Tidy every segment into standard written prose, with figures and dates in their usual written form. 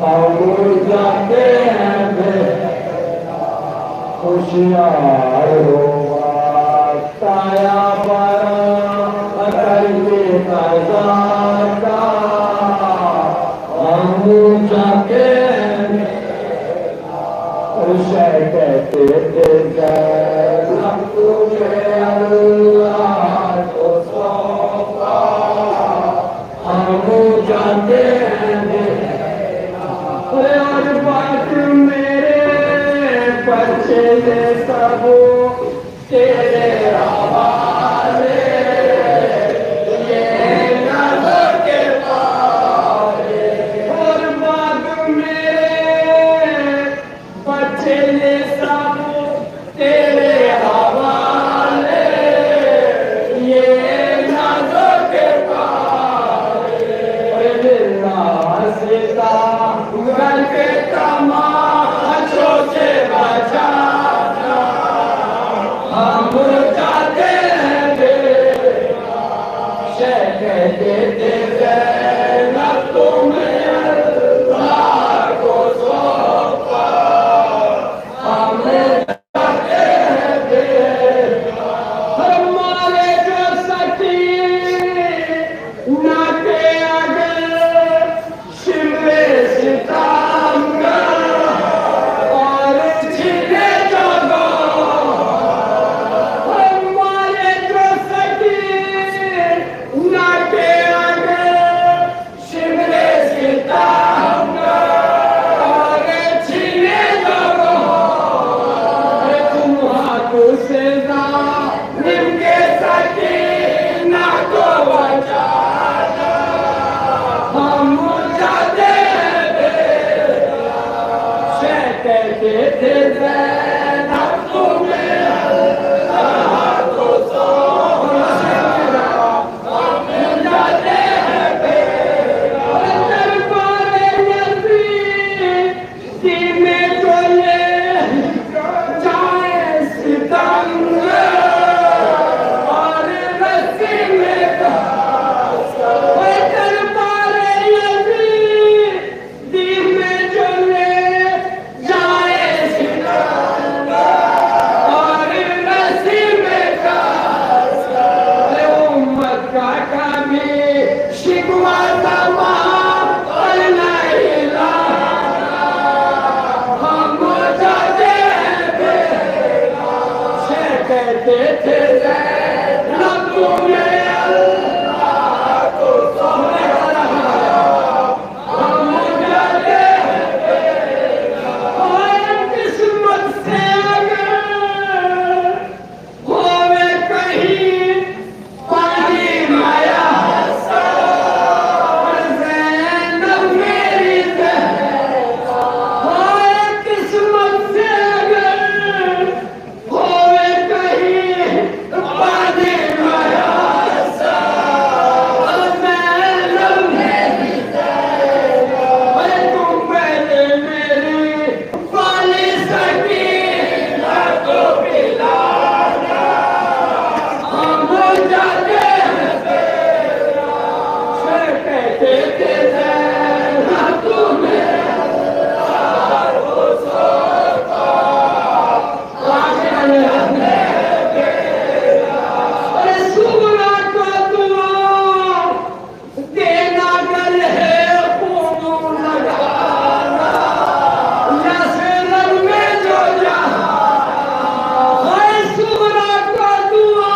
हम जाते हैं होशियार होगा ताया पर करके कजाता हम जाते हैं उसे कहते थे तुम्हें अल्लाह को सौंपा हम जाते हैं और बात मेरे बच्चे सब तेरे हवाले ये नज़र के पारे और बात मेरे बच्चे सब तेरे हवाले ये नज़र के पारे सीता घर के तमाशों से बचाना हम जाते हैं कहते थे न तुम्हें अल्लाह को सौंपा हम जाते हैं हमारे जो सखी ना के अगर शिमले सितमगर और छिले जगह हमारे जो सखी ना के अगर शिमले सितमगर और छिले जगह तुम हाथों से जालिम के सखी ना को बचाना हम जाते कहते थे जैनब तुम्हें अल्लाह को सौंपा हम जाते हैं दरबारे नज़ीर में चले जाए सितमगर और रस्सी में दरबारे नज़ीर में चले शिकवा तमाम और नहीं लाना हम जाते हैं कहते थे जैनब तुम्हें अल्लाह को सौंपा हम जाते हैं किस्मत से अगर होवे कहीं पानी माया किस्मत से अगर होवे कहीं पानी माया तुम पहले मेरी पाली सकीना को पिलाना हम जाते हैं कहते थे जैनब तुम्हें अल्लाह को सौंपा अरे सुगरा को दुआ देना कर है खून लगाना नसरत में जो जहां है सुगरा को दुआ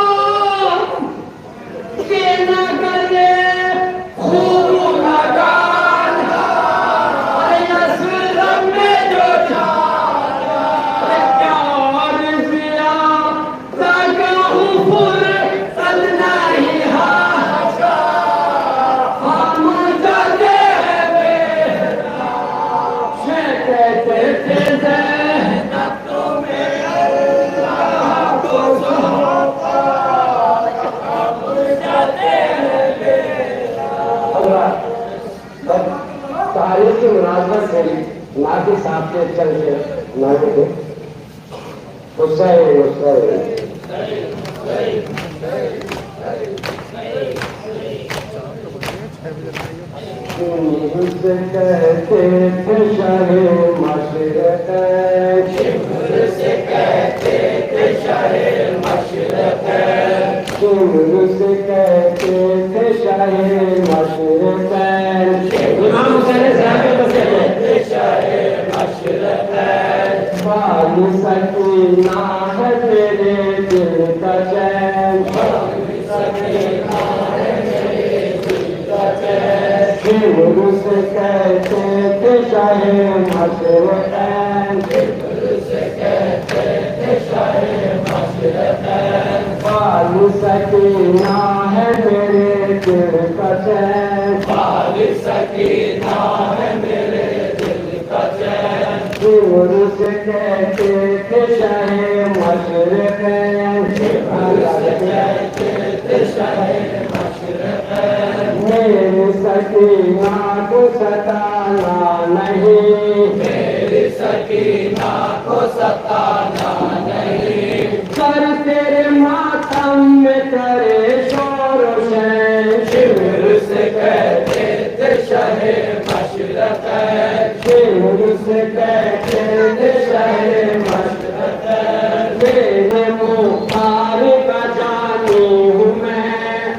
देना कर खून लगाना नसरत में जो जहां क्या अर्ज़िया तगहू फुर्सत नहीं हाशा हम जाते हैं कहते थे जैनब तुम्हें अल्लाह को सौंपा हम जाते हैं तारीख की मुनासबत से नाती साहब के चल के नाते उससे शिमर से कहते थे शाहे मशरक़ैन, शिमर से कहते थे शाहे मशरक़ैन, शिमर से कहते थे शाहे मशरक़ैन, इमाम हुसैन साहब कहते थे शाहे मशरक़ैन, बाली सकीना है तेरे दिल का चैन, बाली सकीना है मेरे दिल का चैन, शिमर से कहते थे शाहे मशरक़ैन, शिमर से कहते थे शाहे मशरक़ैन, बाली सकीना है मेरे दिल का चैन, बाली सकीना है मेरे दिल का चैन, शिमर से कहते थे शाहे मशरक़ैन, शिमर से कहते थे शाहे मशरक़ैन, मेरी सकीना को सताना नहीं, मेरी सकीना को सताना नहीं, कर तेरे मातम में करे शोर शैन, शिमर से कहते थे शाहे मशरक़ैन, शिमर से कहते थे शाहे मशरक़ैन, मेरे मुख्तार का जानी हूँ मैं,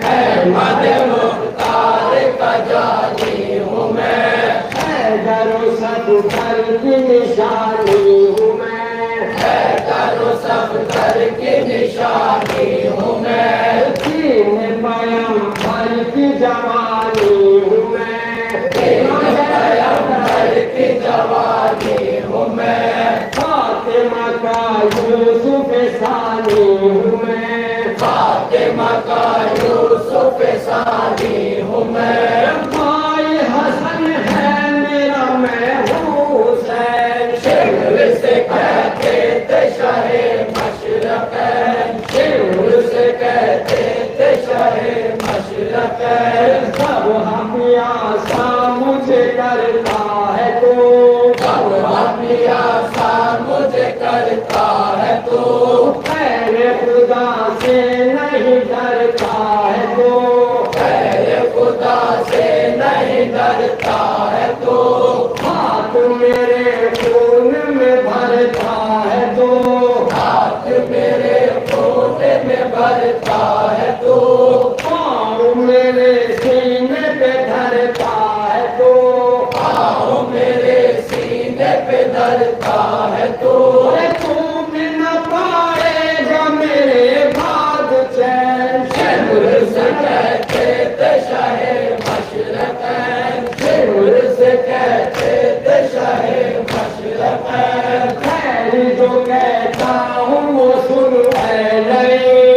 अहमद मुख्तार का जानी हूँ मैं, हैदर सफदर की निशानी हूँ मैं, हैदर सफदर की निशानी हूँ मैं, तीन पैगंबर की जवानी हूँ मैं, तीन पैगंबर की जवानी हूँ मैं, फातिमा का यूसुफ सानी हूँ मैं, फातिमा का यूसुफ सानी हूँ मैं, भाई हसन है मेरा मैं हूँ हुसैन, शिमर से कहते थे शाहे मशरक़ैन, शिमर से कहते थे शाहे मशरक़ैन, सब हमियासा मुझे करता है तू, सब हमियासा मुझे करता है तू, मेरे खुदा से नहीं डरता है तू, मेरे खुदा से नहीं डरता है तू, हाथ मेरे खून में भरता है तू, हाथ मेरे खून में भरता है तू, पाँव मेरे सीने पे धरता है तू, पाँव मेरे सीने पे धरता है तू, तू भी न पाएगा मेरे भाग चैन, शिमर से कहते थे शाहे मशरक़ैन, शिमर से कहते थे शाहे मशरक़ैन, खैर जो कहता हूँ वो सुन ऐ नहीं,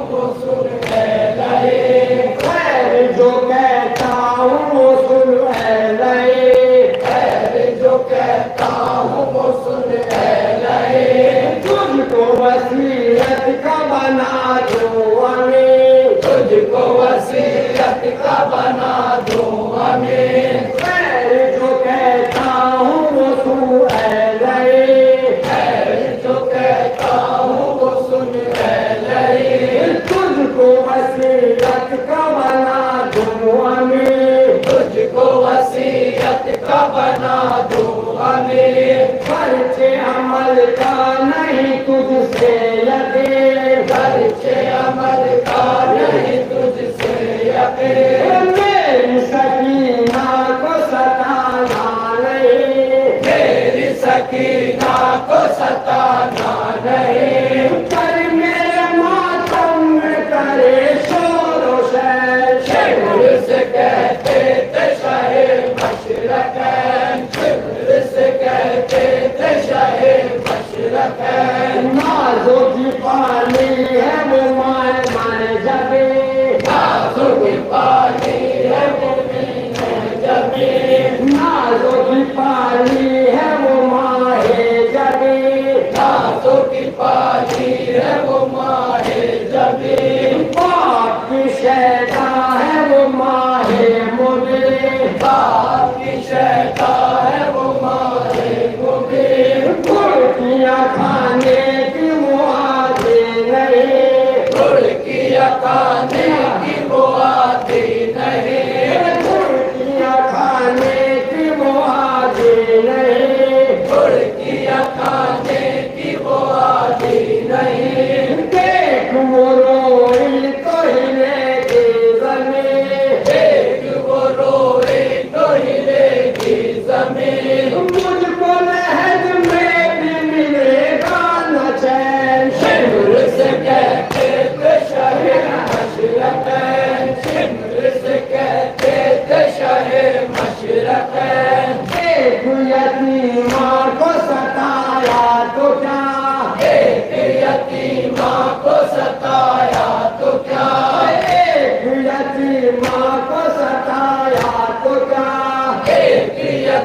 वो सुन ऐ नहीं, खैर जो कहता हूँ वो सुन ऐ नहीं, खैर जो कहता हूँ वो सुन ऐ नहीं, तुझको वसीयत का बना दूँ अमीर, तुझको वसीयत का बना दूँ अमीर, खैर जो कहता हूँ वो सुन ऐ नहीं, खैर जो कहता हूँ वो सुन ऐ नहीं, तुझको वसीयत का बना दूँ अमीर, तुझको वसीयत का बना दूँ अमीर, खर्चे अमल का नहीं तुझसे यकीन, खर्चे अमल का नहीं तुझसे यकीन, मेरी सकीना को सताना नहीं, मेरी सकीना को सताना नहीं, कर मेरे मातम में करे शोर शैन, शिमर से कहते थे शाहे मशरक़ैन, शिमर से कहते थे शाहे मशरक़ैन, नाज़ों की पानी है वो माए माए जबी, नाज़ों की पानी है वो माए जबी, नाज़ों की पानी है वो माहे जबी, नाज़ों की पानी है वो माहे जबी, बाप की शैदा है वो माहे मुबीन, बाप की शैदा है वो माहे मुबीन, गुड़कियाँ खाने की वो आती नहीं, गुड़कियाँ खाने की वो आती नहीं,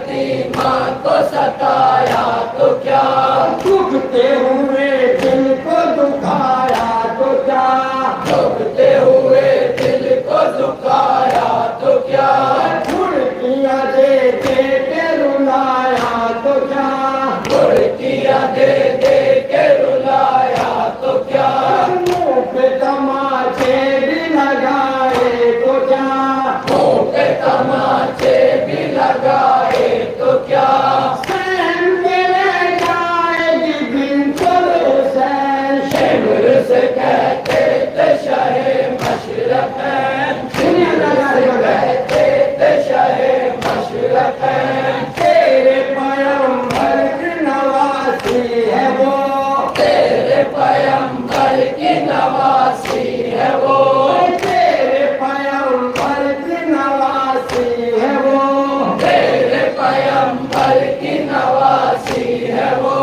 यतीमान को सताया तो क्या, दुखते हुए दिल को दुखाया तो क्या, दुखते हुए दिल को दुखाया तो क्या, मुड़कियाँ दे दे के रुलाया तो क्या, मुड़कियाँ दे दे के रुलाया तो क्या, मुँह पे तमाचे भी लगाए तो क्या, मुँह पे तमाचे भी लगाए तो क्या, सहम के ले जाएगी बिल्कुल हुसैन, शिमर से कहते थे शाहे मशरफ है, दुनिया लगा कहते थे शाहे मशरफ है, तेरे पैगंबर की नवासी है वो, तेरे पैगंबर की नवासी है वो, तेरे पैगंबर की नवासी है वो, तेरे पैगंबर की नवासी है वो,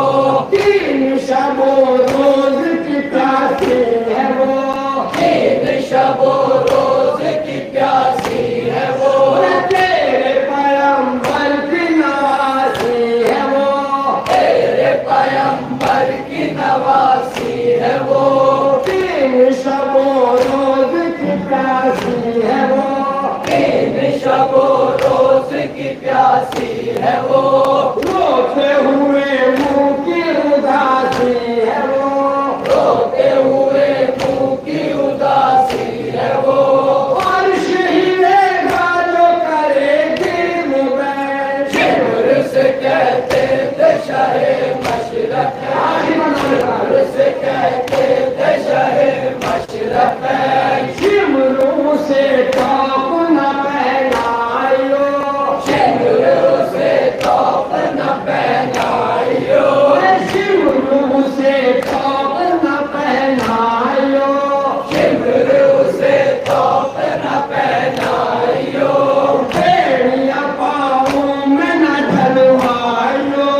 तीन शबो रोज की प्यासी है वो, तीन शबो रोज की प्यासी है वो, तेरे पैगंबर की नवासी है वो, तेरे पैगंबर की नवासी है वो, तीन शबो रोज की प्यासी है वो, तीन शबो रोज की प्यासी है वो, रोते हुए मुंह की उदासी है वो, रोते हुए मुंह की उदासी है वो, और शहीदेगा जो करेगी मुबैन, शिमर से कहते थे शाहे मशरफ है, शिमर से कहते थे शाहे मशरफ है, शिमरू से टॉप न पहनायो, शिमर से तौप न पहनाइयो, शिमरू से टॉप न पहनायो, शिमर से तौप न पहनाइयो, बेड़िया पाँव में न ढलवायो,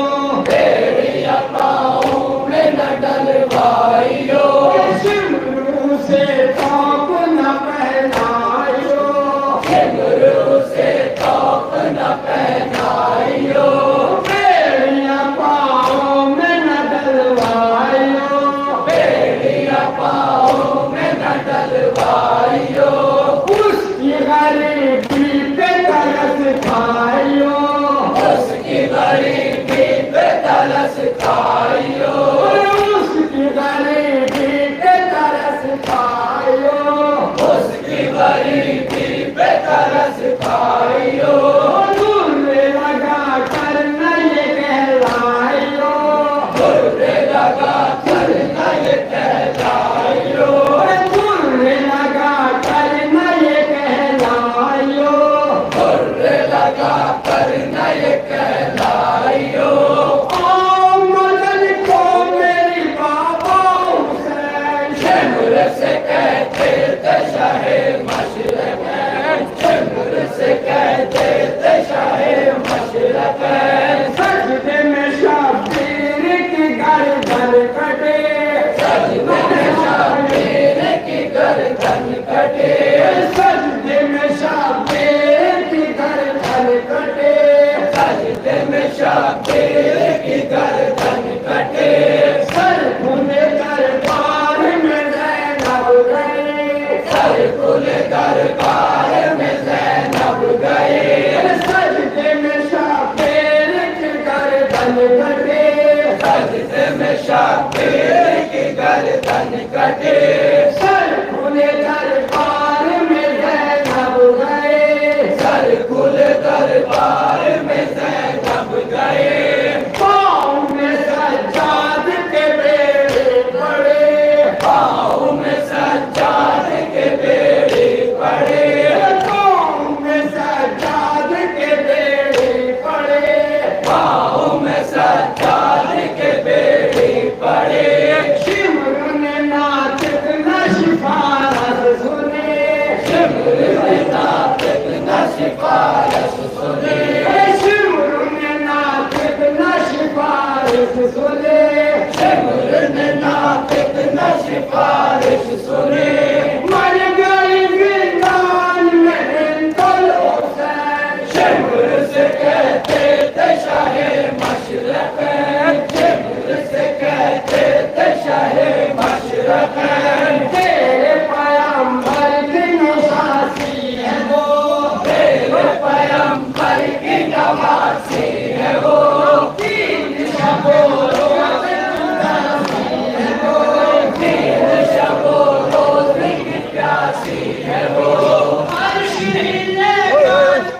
बेड़िया पाँव में न डलवाइयो, शिमरू से टॉप न पहनायो, शिमर से तौप न पहनाइयो, बेड़िया पाँव में न डलवायो, बेड़िया पाँव में न डलवाइयो, उसकी गरीबी पे तरस खायो, उसकी गरीबी पे तरस खाइयो, उसकी गरीबी पे तरस खायो, उसकी गरीबी पे तरस खाइयो, दूल्हे लगा कर न ये कहलायो, दुर्रे लगा कर न ये कहलाइयो, दूल्हे लगा कर न ये कहलायो, दुर्रे लगा कर न ये कहलाइयो, ओ मदन को मेरी बाबा हुसैन, शिमर से कहते थे शाहे मशरफ है, शिमर से कहते थे शाहे मशरफ है, सजदे में शब्बीर की गर्दन कटे, सजदे में शब्बीर की गर्दन कटे, सजदे में शब्बीर की गर्दन कटे, सजदे में शब्बीर की गर्दन कटे, सर खुले दरबार में ज़ैनब गए, सर खुले दरबार में ज़ैनब गए, सजदे में शब्बीर की गर्दन कटे, सजदे में शब्बीर की गर्दन कटे, सर खुले दरबार में ज़ैनब गए, सर खुले दरबार में ज़ैनब गए, पाँव में सज्जाद के बेड़े पड़े, पाँव में सज्जाद के बेड़े पड़े, पाँव में सज्जाद के बेड़े पड़े, पाँव में सज्जाद के बेड़े पड़े, शिमर ने नातिक न सिफारस सुने, शिमर ने नातिक न सिफारिश सुने, शिमर ने नातिक न सिफारस सुने, शिमर ने नातिक न सिफारिश सुने, मर गई विंदान में हिंदुल हुसैन, शिमर से से कहते थे शाहे मशरक़